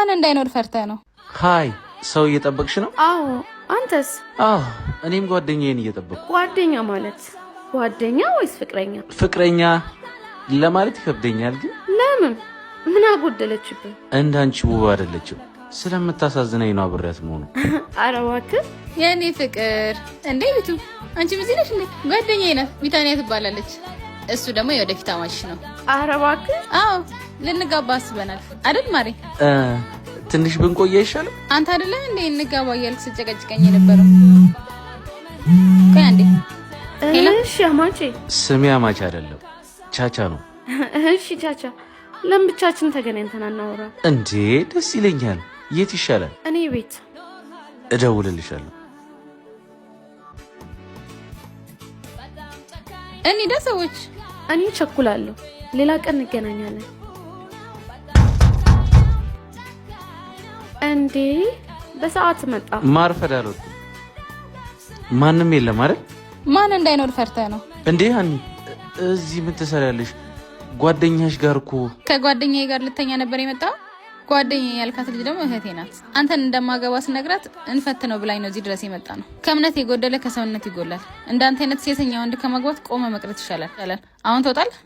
ማን እንዳይኖር ፈርተህ ነው? ሃይ ሰው እየጠበቅሽ ነው? አዎ አንተስ? አዎ እኔም ጓደኛዬን እየጠበቅኩ። ጓደኛ ማለት ጓደኛ ወይስ ፍቅረኛ? ፍቅረኛ ለማለት ይከብደኛል ግን። ለምን? ምን አጎደለችብህ? እንዳንቺ ውብ አይደለችም። ስለምታሳዝነኝ ነው አብሬያት መሆኑ። ኧረ እባክህ የኔ ፍቅር። እንዴ ቢቱ አንቺ ምን ነሽ እንዴ? ጓደኛዬ ናት፣ ቢታንያ ትባላለች። እሱ ደግሞ የወደፊት አማችሽ ነው። ኧረ እባክህ። አዎ ልንጋባ አስበናል አይደል ማሬ? ትንሽ ብንቆይ አይሻልም? አንተ አይደለ እንዴ እንጋባ እያልክ ስጨቀጭቀኝ የነበረው? ቆይ አንዴ። እሺ አማቼ። ስሜ አማቼ አይደለም ቻቻ ነው። እሺ ቻቻ፣ ለምን ብቻችን ተገናኝተን አናወራ? እንዴ ደስ ይለኛል። የት ይሻላል? እኔ ቤት እደውልልሻለሁ። እንሂዳ ሰዎች። እኔ ቸኩላለሁ። ሌላ ቀን እንገናኛለን። እንዴ በሰዓት መጣ። ማርፈድ አልወጣም። ማንም የለም አይደል? ማን እንዳይኖር ፈርተህ ነው እንዴ? ሀኒ እዚህ ምን ትሰሪያለሽ? ጓደኛሽ ጋር እኮ። ከጓደኛዬ ጋር ልተኛ ነበር የመጣው። ጓደኛዬ ያልካት ልጅ ደግሞ እህቴ ናት። አንተን እንደማገባ ስነግራት እንፈትነው ብላኝ ነው እዚህ ድረስ የመጣ ነው። ከእምነት የጎደለ ከሰውነት ይጎላል። እንዳንተ አይነት ሴተኛ ወንድ ከማግባት ቆመ መቅረት ይሻላል። አሁን ትወጣለህ?